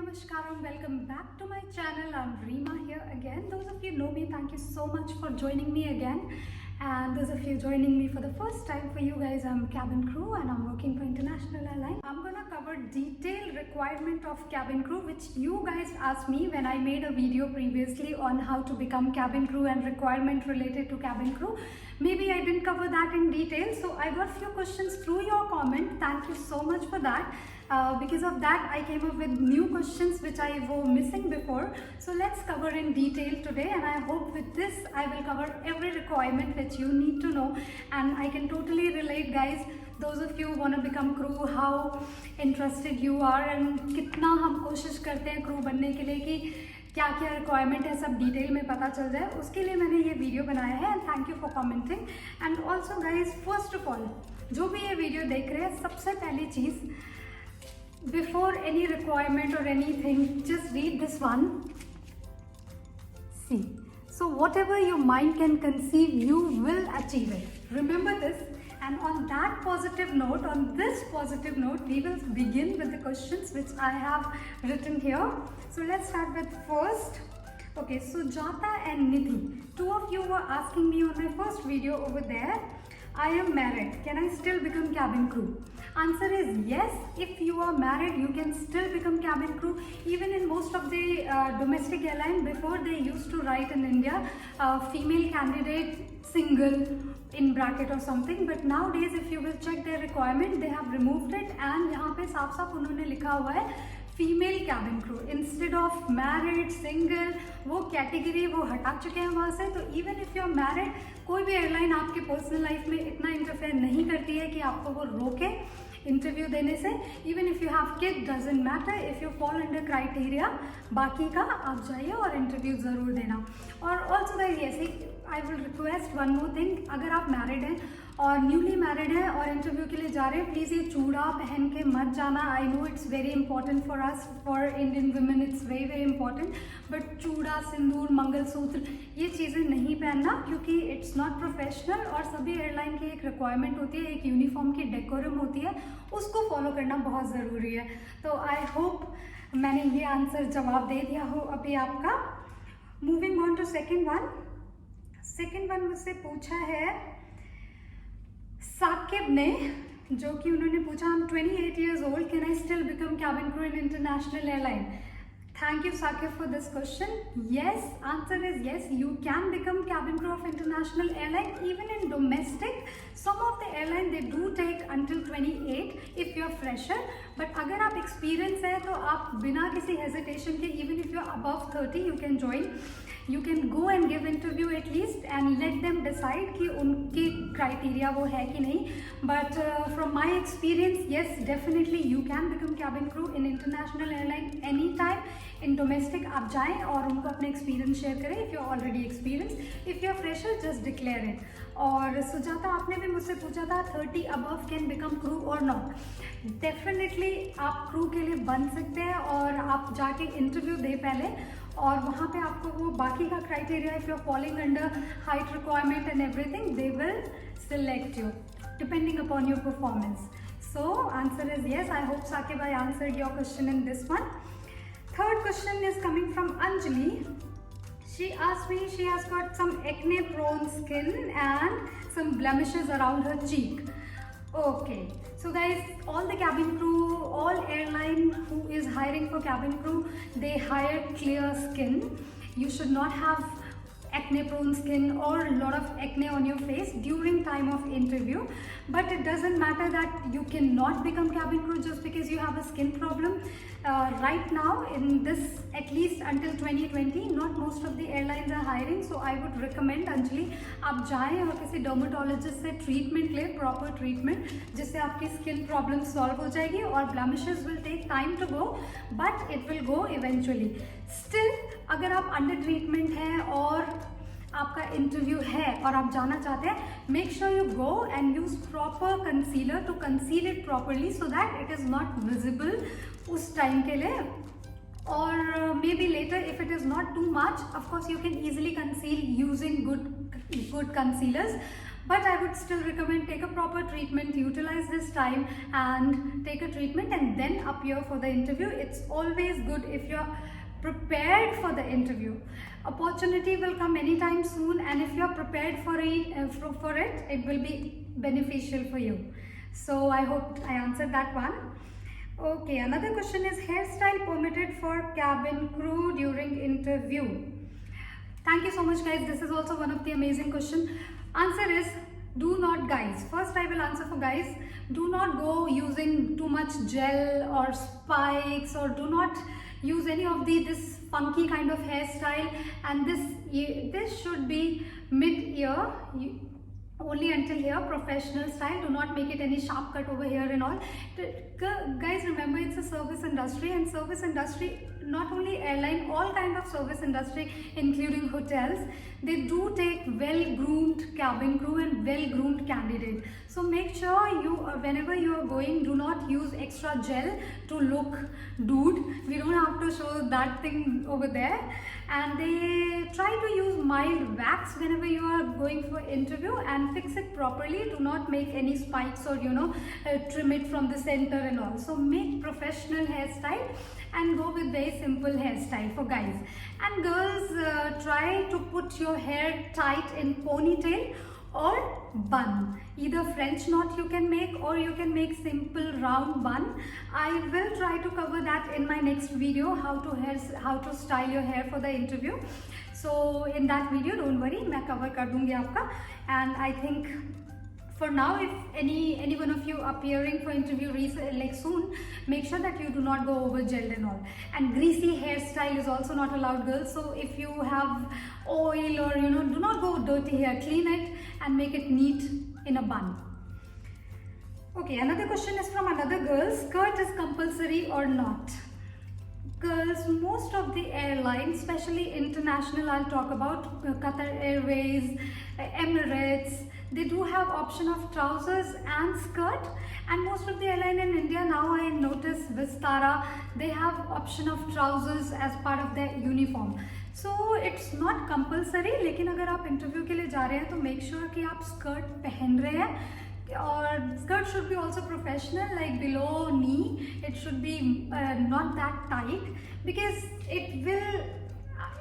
Namaskar and welcome back to my channel. I'm Reema here again. Those of you know me, thank you so much for joining me again. And those of you joining me for the first time, for you guys, I'm cabin crew and I'm working for International Airlines. I'm gonna cover detailed requirement of cabin crew, which you guys asked me when I made a video previously on how to become cabin crew and requirement related to cabin crew. Maybe I didn't cover that in detail, so I got few questions through your comment. Thank you so much for that. Because of that, I came up with new questions which I were missing before. So let's cover in detail today, and I hope with this I will cover every requirement which you need to know, and I can totally relate, guys. Those of you who want to become crew, how interested you are and कितना हम कोशिश करते हैं crew बनने के लिए कि क्या क्या रिक्वायरमेंट है सब डिटेल में पता चल जाए, उसके लिए मैंने ये वीडियो बनाया है. And thank you for commenting. And also guys, first of all जो भी ये वीडियो देख रहे हैं, सबसे पहली चीज़, before any requirement or anything, just read this one. See, so whatever your mind can conceive, you will achieve it. Remember this. And on that positive note, on this positive note, we will begin with the questions which I have written here. So let's start with first. Okay, Sujata and Nidhi, two of you were asking me on my first video over there, I am married, can I still become cabin crew? Answer is yes. If you are married, you can still become cabin crew. Even in most of the domestic airline, before they used to write in India, female candidate single in bracket or something, but nowadays if you will check their requirement, they have removed it, and यहाँ पे साफ साफ उन्होंने लिखा हुआ है female cabin crew instead of married single. वो category वो हटा चुके हैं वहाँ से. तो even if you are married, कोई भी एयरलाइन आपके पर्सनल लाइफ में इतना इंटरफेयर नहीं करती है कि आपको वो रोके इंटरव्यू देने से. Even if you have kid, doesn't matter, if you fall under criteria, बाकी का आप जाइए और इंटरव्यू ज़रूर देना. और ऑल्सो गाइस, ऐसे I will request one more thing, अगर आप मैरिड हैं और न्यूली मैरिड है और इंटरव्यू के लिए जा रहे हैं, प्लीज़ ये चूड़ा पहन के मत जाना. I know it's very important for us, for Indian women it's very very important, but चूड़ा, सिंदूर, मंगलसूत्र, ये चीज़ें नहीं पहनना, क्योंकि इट्स नॉट प्रोफेशनल. और सभी एयरलाइन की एक रिक्वायरमेंट होती है, एक यूनिफॉर्म की डेकोरम होती है, उसको फॉलो करना बहुत ज़रूरी है. तो आई होप मैंने ये आंसर जवाब दे दिया हो अभी आपका. Moving on to second one. Second one मुझसे पूछा है साकिब ने, जो कि उन्होंने पूछा, I am 28 years old, can I still become cabin crew in international airline? Thank you, Sakib, for this question. Yes, answer is yes. You can become cabin crew of international airline. Even in domestic, some of the airline they do take until 28 if you're fresher. But अगर आप experience है तो आप बिना किसी hesitation के, even if you're above 30, you can join. You can go and give interview at least and let them decide कि उनकी criteria वो है कि नहीं. But from my experience, yes, definitely you can become cabin crew in international airline anytime. In domestic आप जाएं और उनको अपने एक्सपीरियंस शेयर करें. If you already experience, if you are fresher, just declare it. और सुजाता, आपने भी मुझसे पूछा था 30 अबव कैन बिकम क्रू और नॉट. डेफिनेटली आप क्रू के लिए बन सकते हैं, और आप जाके इंटरव्यू दें पहले, और वहाँ पे आपको वो बाकी का criteria, if you are following under height requirement and everything, they will select you depending upon your performance. So answer is yes. I hope Sakib I answered your question in this one. Third question is coming from Anjali. She asked me, she has got some acne prone skin and some blemishes around her cheek. Okay, so guys, all the cabin crew, all airline who is hiring for cabin crew, they hire clear skin. You should not have acne prone skin or a lot of acne on your face during time of interview. But it doesn't matter that you cannot become cabin crew just because you have a skin problem. Right now in this, at least until 2020, not most of the airlines are hiring. So I would recommend, Anjali, आप जाएं और किसी dermatologist से treatment लें, proper treatment, जिससे आपकी skin problem solve हो जाएगी. और blemishes will take time to go, but it will go eventually. Still अगर आप अंडर ट्रीटमेंट हैं और आपका इंटरव्यू है और आप जाना चाहते हैं, make sure you go and use proper concealer to conceal it properly, so that it is not visible उस टाइम के लिए. और maybe later, if it is not too much, of course you can easily conceal using good concealers. but I would still recommend take a proper treatment, utilize this time and take a treatment and then appear for the interview. It's always good if you're prepared for the interview. Opportunity will come anytime soon, and if you're prepared for it will be beneficial for you. So I hope I answered that one. Okay, another question is hairstyle permitted for cabin crew during interview? Thank you so much, guys. This is also one of the amazing question. Answer is do not, guys. First I will answer for guys. Do not go using too much gel or spikes, or do not use any of this funky kind of hairstyle, and this should be mid-ear, only until here, professional style. Do not make it any sharp cut over here and all. Guys, remember it's a service industry, and service industry, not only airline, all kind of service industry including hotels, they do take well-groomed cabin crew and well-groomed candidate. So make sure you, whenever you are going, do not use extra gel to look dude. We don't have to show that thing over there. And they try to use mild wax whenever you are going for interview, and fix it properly. Do not make any spikes or trim it from the center and all. So make professional hairstyle and go with very simple hairstyle for guys. And girls, try to put your hair tight in ponytail or bun. Either French knot you can make, or you can make simple round bun. I will try to cover that in my next video, how to style your hair for the interview. So in that video, don't worry, मैं cover कर दूंगी आपका. And I think for now, if any one of you appearing for interview like soon, make sure that you do not go over gel and all. And greasy hairstyle is also not allowed, girls. So if you have oil or do not go dirty hair, clean it and make it neat in a bun. Okay, another question is from another girl. Skirt is compulsory or not? Girls, most of the airlines, especially international, I'll talk about Qatar Airways, Emirates, they do have option of trousers and skirt. And most of the airline in India now, I notice Vistara, they have option of trousers as part of their uniform. So it's not compulsory, लेकिन अगर आप interview के लिए जा रहे हैं तो make sure कि आप स्कर्ट पहन रहे हैं. Or skirt should be also professional, like below knee. It should be not that tight, because it will,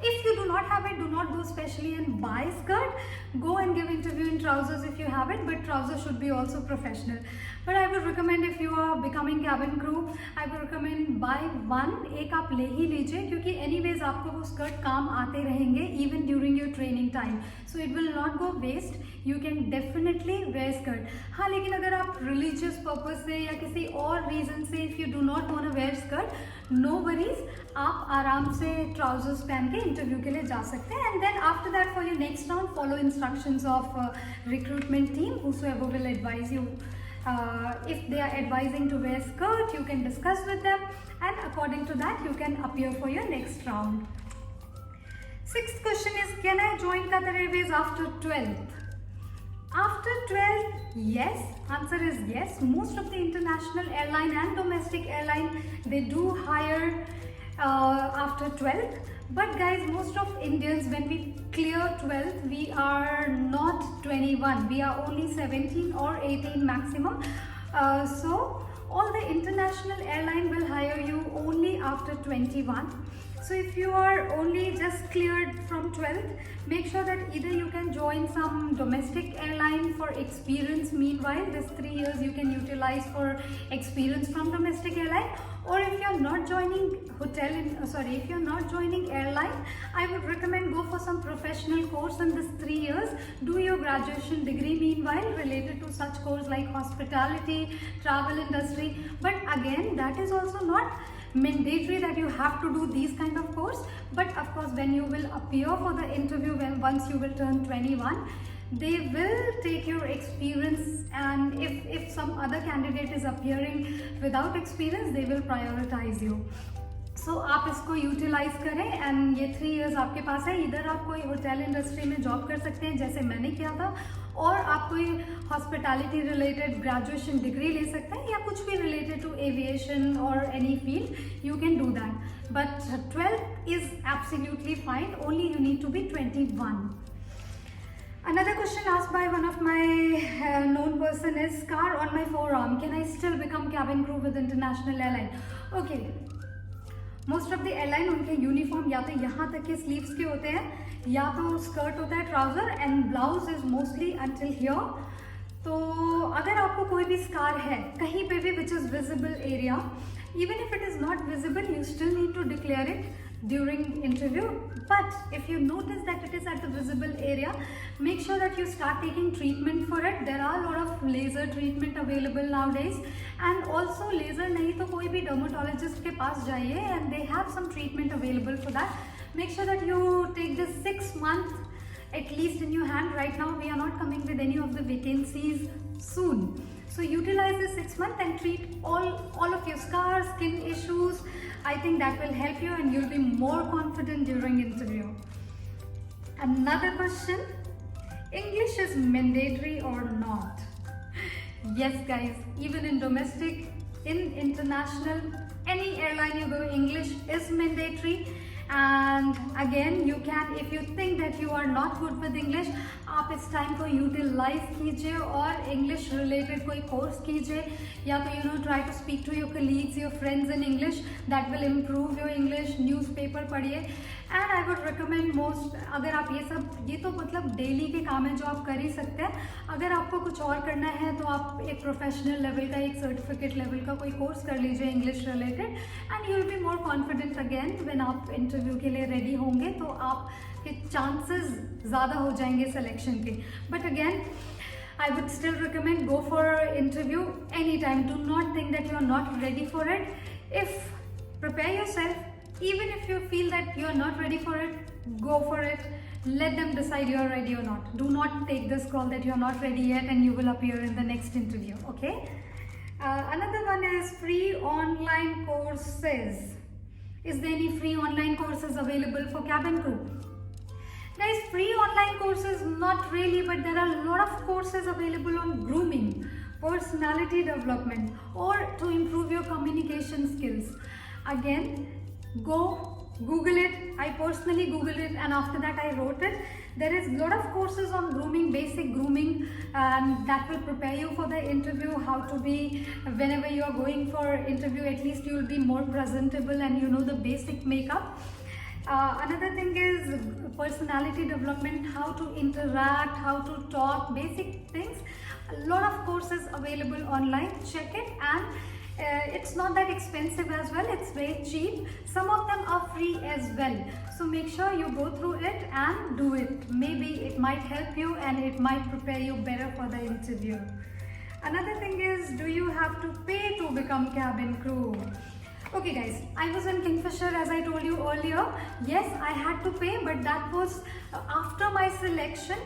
if you do not have it, do not go specially and buy skirt. Go and give interview in trousers if you have it, but trousers should be also professional. But I would recommend, if you are becoming cabin crew, I would recommend buy one. एक आप ले ही लीजिए, क्योंकि anyways आपको वो skirt काम आते रहेंगे even during your training time. So it will not go waste. You can definitely wear skirt. हाँ, लेकिन अगर आप religious purpose से या किसी और reason से if you do not want to wear skirt, no worries. आप आराम से trousers पहन के interview के लिए जा सकते हैं. And then after that, for your next round, follow instructions of recruitment team, whosoever will advise you. If they are advising to wear skirt, you can discuss with them, and according to that you can appear for your next round. Sixth question is, can I join Qatar Airways after 12th? After 12th, yes. Answer is yes. Most of the international airline and domestic airline, they do hire after 12th. But guys, most of Indians, when we clear 12th, we are not 21. We are only 17 or 18 maximum. So all the international airline will hire you only after 21. So if you are only just cleared from 12th, make sure that either you can join some domestic airline for experience. Meanwhile, this 3 years you can utilize for experience from domestic airline. Or if you are not joining if you are not joining airline, I would recommend go for some professional course in this 3 years. Do your graduation degree meanwhile related to such course like hospitality, travel industry. But again, that is also not mandatory that you have to do these kind of course. But of course, when you will appear for the interview, once you will turn 21, they will take your experience, and if some other candidate is appearing without experience, they will prioritize you. So आप इसको utilise करें, and ये 3 years आपके पास है. इधर आप कोई hotel industry में जॉब कर सकते हैं जैसे मैंने किया था, और आप कोई हॉस्पिटैलिटी रिलेटेड ग्रेजुएशन डिग्री ले सकते हैं, या कुछ भी रिलेटेड टू एविएशन और any field, you can do that. But 12th is absolutely fine, only you need to be 21. Another question asked by one of my known person is, scar on my forearm, can I still become cabin crew with international airline? Okay, most of the airline उनके uniform या तो यहाँ तक के sleeves के होते हैं या तो स्कर्ट होता है, trouser, and blouse is mostly until here. तो अगर आपको कोई भी स्कार है कहीं पे भी which is visible area, even if it is not visible, you still need to declare it during interview. But if you notice that it is at the visible area, make sure that you start taking treatment for it. There are a lot of laser treatment available nowadays, and also laser nahi to koi bhi dermatologist ke paas jaiye, and they have some treatment available for that. Make sure that you take this 6 months at least in your hand. Right now we are not coming with any of the vacancies soon, so utilize this 6 months and treat all of your scars, skin issues. I think that will help you and you'll be more confident during interview. Another question, English is mandatory or not? Yes guys, even in domestic, in international, any airline you go, English is mandatory. And again, you can, if you think that you are not good with English, आप इस time को utilise कीजिए और English related कोई course कीजिए, या तो try to speak to your colleagues, your friends in English, that will improve your English. Newspaper पढ़िए, and I would recommend most, अगर आप ये तो मतलब डेली के काम है जो आप कर ही सकते हैं. अगर आपको कुछ और करना है तो आप एक प्रोफेशनल लेवल का, एक सर्टिफिकेट लेवल का कोई कोर्स कर लीजिए English related, and you will be more confident again when आप इंटरव्यू के लिए रेडी होंगे, तो आपके चांसेस ज़्यादा हो जाएंगे सिलेक्शन के. But again I would still recommend go for interview anytime. Do not think that you are not ready for it. If prepare yourself, even if you feel that you are not ready for it, go for it. Let them decide you are ready or not. Do not take this call that you are not ready yet and you will appear in the next interview. Okay. Another one is free online courses. Is there any free online courses available for cabin crew? Guys, free online courses, not really, but there are a lot of courses available on grooming, personality development, or to improve your communication skills. Again, go Google it. I personally Googled it and after that I wrote it. There is a lot of courses on grooming, basic grooming, and that will prepare you for the interview, how to be, whenever you are going for interview, at least you will be more presentable and you know the basic makeup. Another thing is personality development, how to interact, how to talk, basic things. A lot of courses available online. Check it, and it's not that expensive as well. It's very cheap. Some of them are free as well. So make sure you go through it and do it. Maybe it might help you and it might prepare you better for the interview. Another thing is, do you have to pay to become cabin crew? Okay guys, I was in Kingfisher as I told you earlier. Yes, I had to pay, but that was after my selection.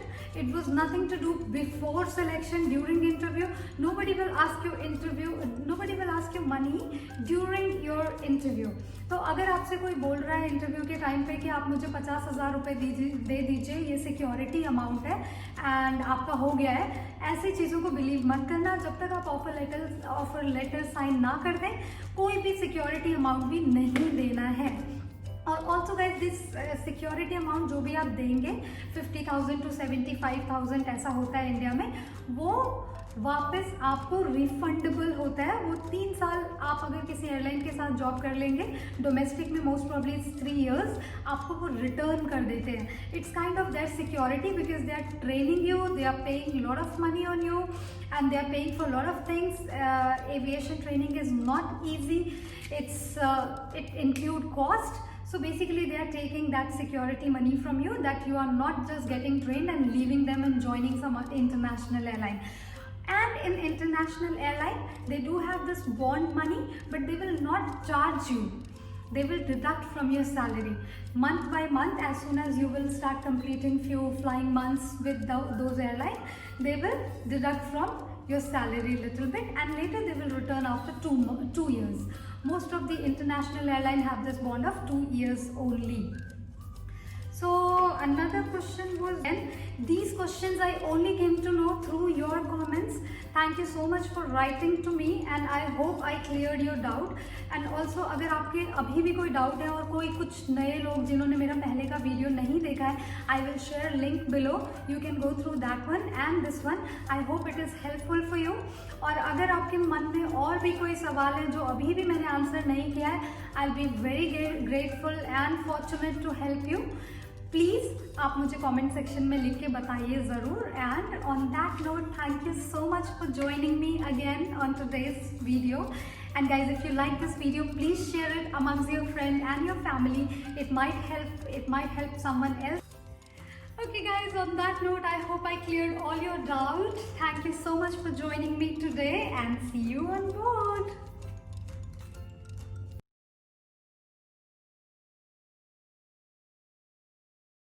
It was nothing to do before selection, during interview. Nobody will ask you money during your interview. तो अगर आपसे कोई बोल रहा है interview के time पे कि आप मुझे 50,000 रुपये दे दीजिए, ये सिक्योरिटी अमाउंट है एंड आपका हो गया है, ऐसी चीज़ों को बिलीव मत करना. जब तक आप ऑफर लेटर साइन ना कर दें, कोई भी सिक्योरिटी अमाउंट भी नहीं देना है. और also guys, this security amount जो भी आप देंगे 50,000 to 75,000 ऐसा होता है इंडिया में, वो वापस आपको रिफंडेबल होता है. वो 3 साल आप अगर किसी एयरलाइन के साथ जॉब कर लेंगे, डोमेस्टिक में मोस्ट प्रॉब्ली 3 years, आपको वो रिटर्न कर देते हैं. It's kind of their security because they are training you, they are paying lot of money on you and they are paying for a lot of things. Aviation training is not easy. It include cost. So basically they are taking that security money from you, that you are not just getting trained and leaving them and joining some international airline. And in international airline, they do have this bond money, but they will not charge you. They will deduct from your salary month by month. As soon as you will start completing few flying months with those airlines, they will deduct from your salary little bit, and later they will return after 2 years. Most of the international airlines have this bond of 2 years only. So another question was, These questions I only came to know through your comments. Thank you so much for writing to me and I hope I cleared your doubt. And also अगर आपके अभी भी कोई doubt है और कोई कुछ नए लोग जिन्होंने मेरा पहले का वीडियो नहीं देखा है, I will share link below. You can go through that one and this one. I hope it is helpful for you. और अगर आपके मन में और भी कोई सवाल है जो अभी भी मैंने आंसर नहीं किया है, I'll be very grateful and fortunate to help you. Please आप मुझे कमेंट सेक्शन में लिख के बताइए ज़रूर. And on that note, thank you so much for joining me again on today's video. And guys, if you like this video, please share it amongst your friend and your family. It might help someone else. Okay guys, on that note, I hope I cleared all your doubts. Thank you so much for joining me today and see you on board.